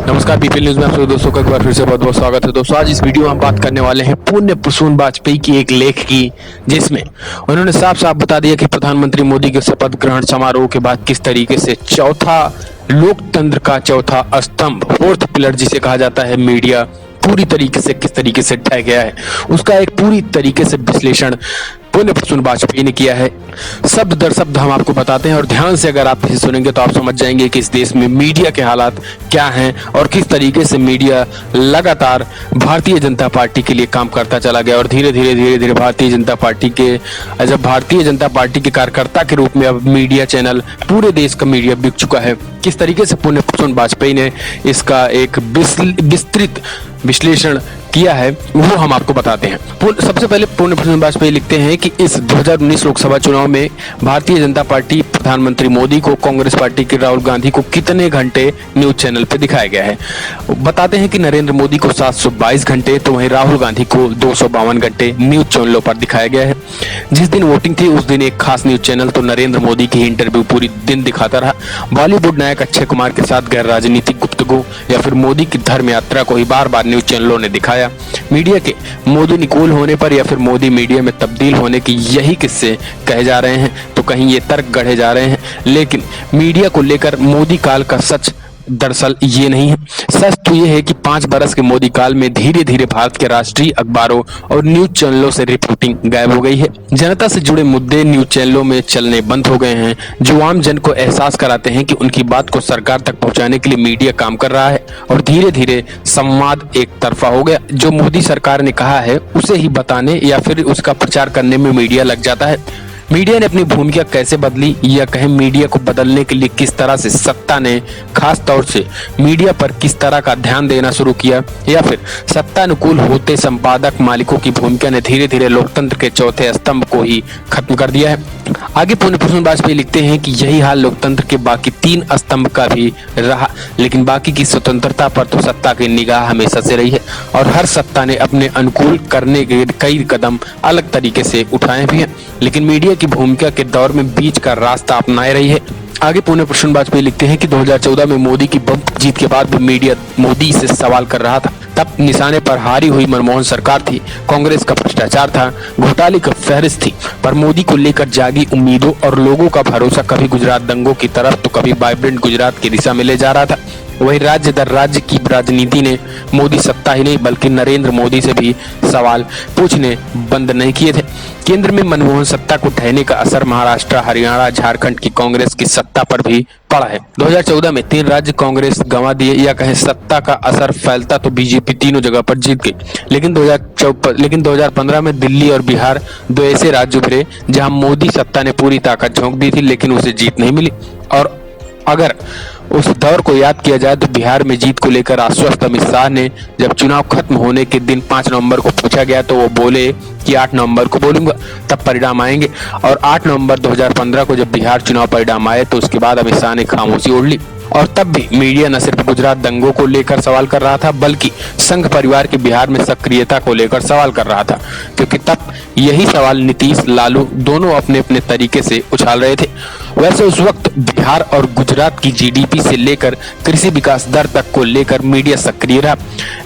नमस्कार, people news में आप सभी दोस्तों का एक बार फिर से बहुत बहुत स्वागत है। दोस्तों, आज इस वीडियो में हम बात करने वाले हैं पुण्य प्रसून वाजपेयी की एक लेख की, जिसमें उन्होंने साफ साफ बता दिया कि प्रधानमंत्री मोदी के शपथ ग्रहण समारोह के बाद किस तरीके से चौथा लोकतंत्र का चौथा स्तंभ, फोर्थ पिलर जिसे कहा जाता है मीडिया, पूरी तरीके से किस तरीके से ढह गया है, उसका एक पूरी तरीके से विश्लेषण पुण्य प्रसून वाजपेयी ने किया है। शब्द दर शब्द हम आपको बताते हैं और ध्यान से अगर आप इसे सुनेंगे तो आप समझ जाएंगे कि इस देश में मीडिया के हालात क्या हैं और किस तरीके से मीडिया लगातार भारतीय जनता पार्टी के लिए काम करता चला गया और धीरे धीरे भारतीय जनता पार्टी के कार्यकर्ता के रूप में अब मीडिया चैनल पूरे देश का मीडिया बिक चुका है। किस तरीके से पुण्य प्रसून वाजपेयी ने इसका एक विस्तृत विश्लेषण किया है वो हम आपको बताते हैं। सबसे पहले पुण्य प्रसून वाजपेयी लिखते हैं कि इस 2019 लोकसभा चुनाव में भारतीय जनता पार्टी प्रधानमंत्री मोदी को कांग्रेस पार्टी के राहुल गांधी को कितने घंटे न्यूज चैनल पे दिखाया गया है। बताते हैं कि नरेंद्र मोदी को 722 घंटे तो वहीं राहुल गांधी को 252 घंटे न्यूज चैनलों पर दिखाया गया है। जिस दिन वोटिंग थी उस दिन एक खास न्यूज चैनल तो नरेंद्र मोदी की इंटरव्यू पूरी दिन दिखाता रहा। बॉलीवुड नायक अक्षय कुमार के साथ गैर राजनीतिक गुफ्तगू या फिर मोदी की धर्म यात्रा को ही बार बार न्यूज चैनलों ने दिखाया। मीडिया के मोदी निकोल होने पर या फिर मोदी मीडिया में तब्दील होने के यही किस्से कहे जा रहे हैं, तो कहीं ये तर्क गढ़े जा रहे हैं। लेकिन मीडिया को लेकर मोदी काल का सच दरअसल ये नहीं है। सच तो ये है कि 5 बरस के मोदी काल में धीरे धीरे भारत के राष्ट्रीय अखबारों और न्यूज चैनलों से रिपोर्टिंग गायब हो गई है। जनता से जुड़े मुद्दे न्यूज चैनलों में चलने बंद हो गए हैं, जो आम जन को एहसास कराते हैं कि उनकी बात को सरकार तक पहुंचाने के लिए मीडिया काम कर रहा है। और धीरे धीरे संवाद एक तरफा हो गया। जो मोदी सरकार ने कहा है उसे ही बताने या फिर उसका प्रचार करने में मीडिया लग जाता है। मीडिया ने अपनी भूमिका कैसे बदली या कहें मीडिया को बदलने के लिए किस तरह से सत्ता ने खास तौर से मीडिया पर किस तरह का ध्यान देना शुरू किया, या फिर सत्तानुकूल होते संपादक मालिकों की भूमिका ने धीरे धीरे लोकतंत्र के चौथे स्तंभ को ही खत्म कर दिया है। आगे पुण्य प्रसून वाजपेयी लिखते हैं कि यही हाल लोकतंत्र के बाकी 3 स्तंभ का भी रहा, लेकिन बाकी की स्वतंत्रता पर तो सत्ता की निगाह हमेशा से रही है और हर सत्ता ने अपने अनुकूल करने के कई कदम अलग तरीके से उठाए भी हैं, लेकिन मीडिया की भूमिका के दौर में बीच का रास्ता अपनाए रही है। आगे पुण्य प्रसून वाजपेयी लिखते हैं कि 2014 में मोदी की बम्प जीत के बाद भी मीडिया मोदी से सवाल कर रहा था। तब निशाने पर हारी हुई मनमोहन सरकार थी, कांग्रेस का भ्रष्टाचार था, घोटाले की फहरिस्त थी, पर मोदी को लेकर जागी उम्मीदों और लोगों का भरोसा कभी गुजरात दंगों की तरफ तो कभी वाइब्रेंट गुजरात की दिशा में ले जा रहा था। वही राज्य दर राज्य की राजनीति ने मोदी सत्ता ही नहीं बल्कि नरेंद्र मोदी से भी सवाल पूछने बंद नहीं किए थे। केंद्र में मनमोहन सत्ता को ढहने का असर महाराष्ट्र, हरियाणा, झारखंड की कांग्रेस की सत्ता पर भी पड़ा है। 2014 में 3 राज्य कांग्रेस गंवा दिए, या कहें सत्ता का असर फैलता तो बीजेपी तीनों जगह पर जीत गई। लेकिन 2015 में दिल्ली और बिहार 2 ऐसे राज्य उभरे जहां मोदी सत्ता ने पूरी ताकत झोंक दी थी, लेकिन उसे जीत नहीं मिली। और अगर उस दौर को याद किया जाए तो बिहार में जीत को लेकर आश्वस्त अमित शाह ने जब चुनाव खत्म होने के दिन 5 नवंबर को पूछा गया तो वो बोले कि 8 नवंबर को बोलूंगा, तब परिणाम आएंगे। और 8 नवंबर 2015 को जब बिहार चुनाव परिणाम आए तो उसके बाद अमित शाह ने खामोशी ओढ़ ली। और तब भी मीडिया न सिर्फ गुजरात दंगों को लेकर सवाल कर रहा था बल्कि संघ परिवार के बिहार में सक्रियता को लेकर सवाल कर रहा था, क्योंकि तब यही सवाल नीतीश, लालू दोनों अपने अपने तरीके से उछाल रहे थे। वैसे उस वक्त बिहार और गुजरात की जीडीपी से लेकर कृषि विकास दर तक को लेकर मीडिया सक्रिय रहा।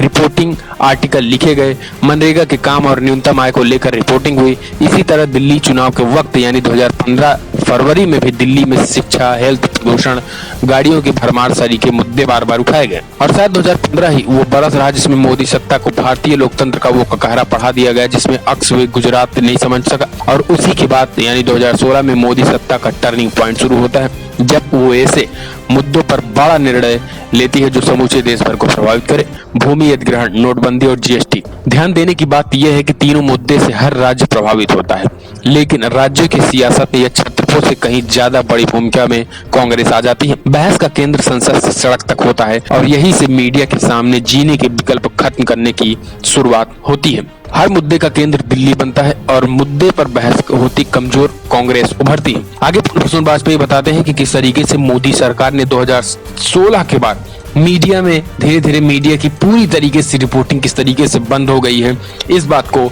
रिपोर्टिंग आर्टिकल लिखे गए, मनरेगा के काम और न्यूनतम आय को लेकर रिपोर्टिंग हुई। इसी तरह दिल्ली चुनाव के वक्त यानी 2015 फरवरी में भी दिल्ली में शिक्षा, हेल्थ, प्रदूषण, गाड़ियों की भरमार सारी के मुद्दे बार बार उठाए गए। और शायद 2015 ही वो बरस रहा जिसमें मोदी सत्ता को भारतीय लोकतंत्र का वो ककहरा पढ़ा दिया गया जिसमें अक्स वे गुजरात नहीं समझ सका। और उसी के बाद यानी 2016 में मोदी सत्ता का टर्निंग पॉइंट शुरू होता है जब वो ऐसे मुद्दों पर बड़ा निर्णय लेती है जो समूचे देश भर को प्रभावित करे। भूमि अधिग्रहण, नोटबंदी और जीएसटी। ध्यान देने की बात यह है कि तीनों मुद्दे से हर राज्य प्रभावित होता है, लेकिन राज्यों की सियासत या छत्रपों से कहीं ज्यादा बड़ी भूमिका में कांग्रेस आ जाती है। बहस का केंद्र संसद से सड़क तक होता है और यही से मीडिया के सामने जीने के विकल्प खत्म करने की शुरुआत होती है। हर मुद्दे का केंद्र दिल्ली बनता है और मुद्दे पर बहस होती कमजोर कांग्रेस उभरती है। आगे पुण्य प्रसून वाजपेयी बताते हैं कि किस तरीके से मोदी सरकार ने 2016 के बाद मीडिया में धीरे धीरे मीडिया की पूरी तरीके से रिपोर्टिंग किस तरीके से बंद हो गई है। इस बात को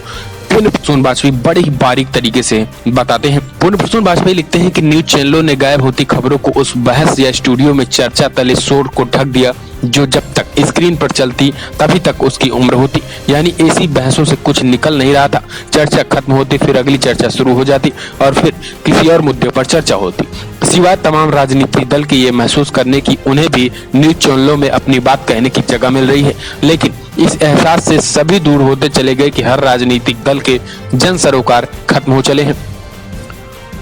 पुण्य प्रसून वाजपेयी बड़े ही बारीक तरीके से बताते हैं। पूर्ण प्रसून वाजपेयी लिखते हैं कि न्यूज चैनलों ने गायब होती खबरों को उस बहस या स्टूडियो में चर्चा तले शोर को ढक दिया जो जब तक स्क्रीन पर चलती तभी तक उसकी उम्र होती। यानी ऐसी बहसों से कुछ निकल नहीं रहा था। चर्चा खत्म होती, फिर अगली चर्चा शुरू हो जाती और फिर किसी और मुद्दे पर चर्चा होती। सिवाय तमाम राजनीतिक दल के ये महसूस करने की उन्हें भी न्यूज चैनलों में अपनी बात कहने की जगह मिल रही है, लेकिन इस एहसास से सभी दूर होते चले गए कि हर राजनीतिक दल के जन सरोकार खत्म हो चले हैं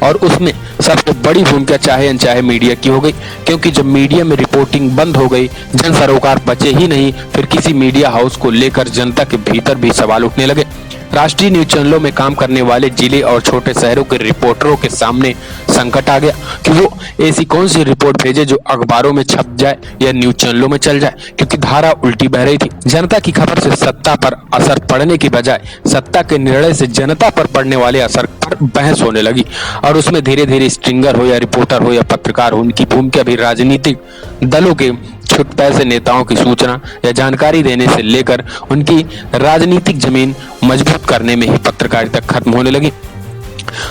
और उसमें सबसे बड़ी भूमिका चाहे अनचाहे मीडिया की हो गई, क्योंकि जब मीडिया में रिपोर्टिंग बंद हो गई, जन सरोकार बचे ही नहीं, फिर किसी मीडिया हाउस को लेकर जनता के भीतर भी सवाल उठने लगे। राष्ट्रीय न्यूज चैनलों में काम करने वाले जिले और छोटे शहरों के रिपोर्टरों के सामने संकट आ गया कि वो ऐसी कौन सी रिपोर्ट भेजे जो अखबारों में छप जाए या न्यूज चैनलों में चल जाए, क्योंकि धारा उल्टी बह रही थी। जनता की खबर से सत्ता पर असर पड़ने की बजाय सत्ता के निर्णय से जनता पर पड़ने वाले असर पर बहस होने लगी और उसमें धीरे धीरे स्ट्रिंगर हो या रिपोर्टर हो या पत्रकार हो, उनकी भूमिका भी राजनीतिक दलों के छुट पैसे नेताओं की सूचना या जानकारी देने से लेकर उनकी राजनीतिक जमीन मजबूत करने में ही पत्रकारिता खत्म होने लगी।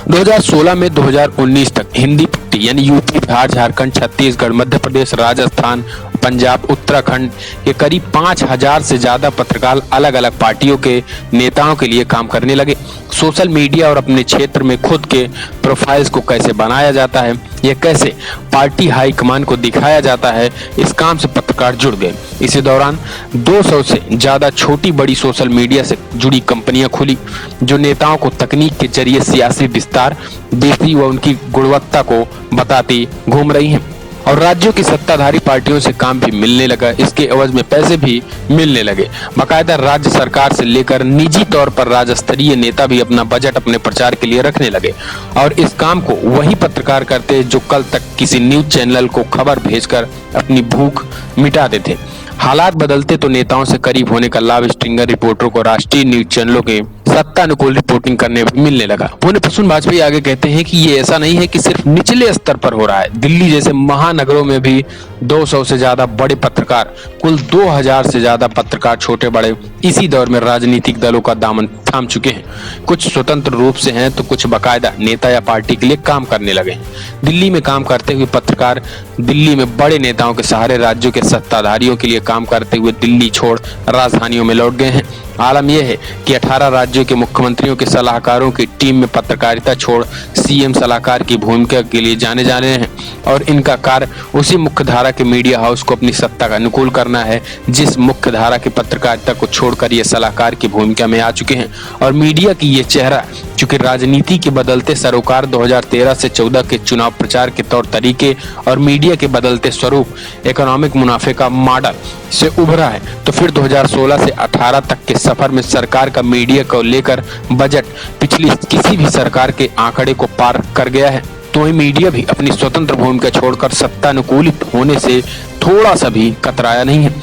2016 में 2019 तक हिंदी पट्टी यानी यूपी, बिहार, झारखंड, छत्तीसगढ़, मध्य प्रदेश, राजस्थान, पंजाब, उत्तराखंड के करीब 5000 से ज्यादा पत्रकार अलग अलग पार्टियों के नेताओं के लिए काम करने लगे। सोशल मीडिया और अपने क्षेत्र में खुद के प्रोफाइल्स को कैसे बनाया जाता है या कैसे पार्टी हाईकमान को दिखाया जाता है, इस काम से पत्रकार जुड़ गए। इसी दौरान 200 से ज्यादा छोटी बड़ी सोशल मीडिया से जुड़ी कंपनियां खुली जो नेताओं को तकनीक के जरिए सियासी विस्तार, देशी व उनकी गुणवत्ता को बताती घूम रही हैं और राज्यों की सत्ताधारी पार्टियों से काम भी मिलने लगा। इसके एवज में पैसे भी मिलने लगे। बाकायदा राज्य सरकार से लेकर निजी तौर पर राज्य स्तरीय नेता भी अपना बजट अपने प्रचार के लिए रखने लगे और इस काम को वही पत्रकार करते जो कल तक किसी न्यूज चैनल को खबर भेजकर अपनी भूख मिटाते थे। हालात बदलते तो नेताओं से करीब होने का लाभ स्ट्रिंगर रिपोर्टरों को राष्ट्रीय न्यूज चैनलों के सत्ता अनुकूल रिपोर्टिंग करने में मिलने लगा। पूर्ण प्रसून वाजपेयी आगे कहते हैं कि ये ऐसा नहीं है कि सिर्फ निचले स्तर पर हो रहा है। दिल्ली जैसे महानगरों में भी 200 से ज्यादा बड़े पत्रकार, कुल 2000 से ज्यादा पत्रकार छोटे बड़े इसी दौर में राजनीतिक दलों का दामन थाम चुके हैं। कुछ स्वतंत्र रूप से हैं तो कुछ बाकायदा नेता या पार्टी के लिए काम करने लगे हैं। दिल्ली में काम करते हुए पत्रकार दिल्ली में बड़े नेताओं के सहारे राज्यों के सत्ताधारियों के लिए काम करते हुए दिल्ली छोड़ राजधानियों में लौट गए हैं। आलम यह है कि 18 राज्यों के मुख्यमंत्रियों के सलाहकारों की टीम में पत्रकारिता छोड़ सीएम सलाहकार की भूमिका के लिए जाने जाने हैं और इनका कार्य उसी मुख्य धारा के मीडिया हाउस को अपनी सत्ता का अनुकूल करना है जिस मुख्य धारा की पत्रकारिता को छोड़कर ये सलाहकार की भूमिका में आ चुके हैं। और मीडिया की ये चेहरा चूंकि राजनीति के बदलते सरोकार 2013 से 14 के चुनाव प्रचार के तौर तरीके और मीडिया के बदलते स्वरूप इकोनॉमिक मुनाफे का मॉडल से उभरा है, तो फिर 2016 से 18 तक के सफर में सरकार का मीडिया को लेकर बजट पिछली किसी भी सरकार के आंकड़े को पार कर गया है। तो मीडिया भी अपनी स्वतंत्र भूमिका छोड़कर सत्तानुकूलित होने से थोड़ा सा भी कतराया नहीं है।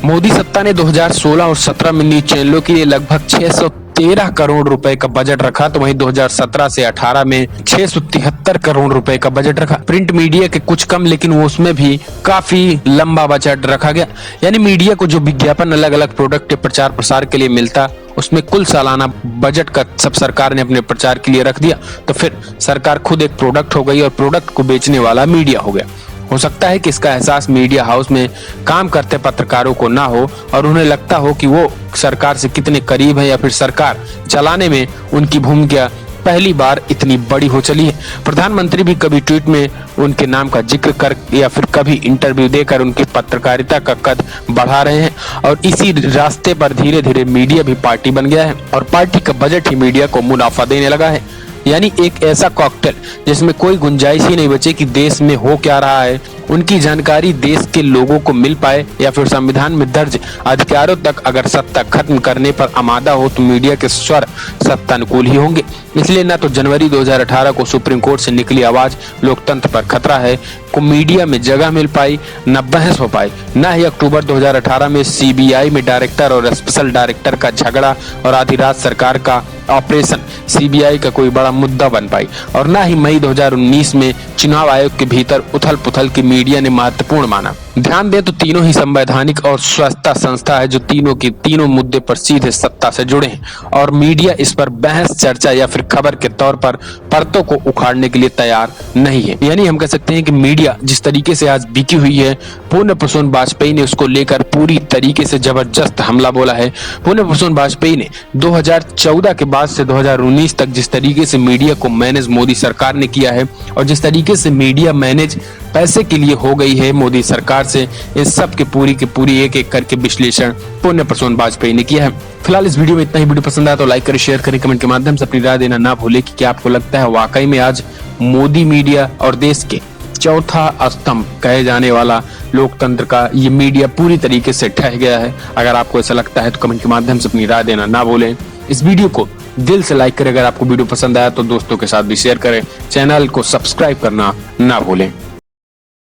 मोदी सत्ता ने 2016 और 17 में न्यूज चैनलों के लिए लगभग 613 करोड़ रुपए का बजट रखा, तो वहीं 2017 से 18 में 673 करोड़ रुपए का बजट रखा। प्रिंट मीडिया के कुछ कम, लेकिन वो उसमें भी काफी लंबा बजट रखा गया। यानी मीडिया को जो विज्ञापन अलग अलग प्रोडक्ट के प्रचार प्रसार के लिए मिलता, उसमें कुल सालाना बजट का सब सरकार ने अपने प्रचार के लिए रख दिया। तो फिर सरकार खुद एक प्रोडक्ट हो गई और प्रोडक्ट को बेचने वाला मीडिया हो गया। हो सकता है कि इसका एहसास मीडिया हाउस में काम करते पत्रकारों को ना हो और उन्हें लगता हो कि वो सरकार से कितने करीब है या फिर सरकार चलाने में उनकी भूमिका पहली बार इतनी बड़ी हो चली है। प्रधानमंत्री भी कभी ट्वीट में उनके नाम का जिक्र कर या फिर कभी इंटरव्यू देकर उनकी पत्रकारिता का कद बढ़ा रहे हैं और इसी रास्ते पर धीरे धीरे मीडिया भी पार्टी बन गया है और पार्टी का बजट ही मीडिया को मुनाफा देने लगा है। यानी एक ऐसा कॉकटेल जिसमें कोई गुंजाइश ही नहीं बचे कि देश में हो क्या रहा है, उनकी जानकारी देश के लोगों को मिल पाए या फिर संविधान में दर्ज अधिकारों तक अगर सत्ता खत्म करने पर आमादा हो तो मीडिया के स्वर सत्तानुकूल ही होंगे। इसलिए न तो जनवरी 2018 को सुप्रीम कोर्ट से निकली आवाज लोकतंत्र पर खतरा है को मीडिया में जगह मिल पाई, न बहस हो पाई, न ही अक्टूबर 2018 में सीबीआई में डायरेक्टर और स्पेशल डायरेक्टर का झगड़ा और आधी रात सरकार का ऑपरेशन सीबीआई का कोई बड़ा मुद्दा बन पाई और न ही मई 2019 में चुनाव आयोग के भीतर उथल पुथल की मीडिया ने महत्वपूर्ण माना। ध्यान दें तो तीनों ही संवैधानिक और स्वच्छता संस्था है जो तीनों के तीनों मुद्दे पर सीधे सत्ता से जुड़े हैं और मीडिया इस पर बहस चर्चा या फिर खबर के तौर पर परतों को उखाड़ने के लिए तैयार नहीं है। यानी हम कह सकते हैं कि मीडिया जिस तरीके से आज बिकी हुई है, पुण्य प्रसून वाजपेयी ने उसको लेकर पूरी तरीके से जबरदस्त हमला बोला है। पुण्य प्रसून वाजपेयी ने 2014 के बाद से 2019 तक जिस तरीके से मीडिया को मैनेज मोदी सरकार ने किया है और जिस तरीके से मीडिया मैनेज पैसे के लिए हो गई है मोदी सरकार से, इस सब की पूरी एक एक करके विश्लेषण पुण्य प्रसून वाजपेयी ने किया है। फिलहाल इस वीडियो में इतना ही। वीडियो पसंद आया तो लाइक करें, शेयर करें, कमेंट के माध्यम से अपनी राय देना ना भूलें कि क्या आपको लगता है वाकई में आज मोदी मीडिया और देश के चौथा स्तंभ कहे जाने वाला लोकतंत्र का ये मीडिया पूरी तरीके से ढह गया है। अगर आपको ऐसा लगता है तो कमेंट के माध्यम से अपनी राय देना ना भूलें। इस वीडियो को दिल से लाइक करें। अगर आपको वीडियो पसंद आया तो दोस्तों के साथ भी शेयर करें। चैनल को सब्सक्राइब करना ना भूलें।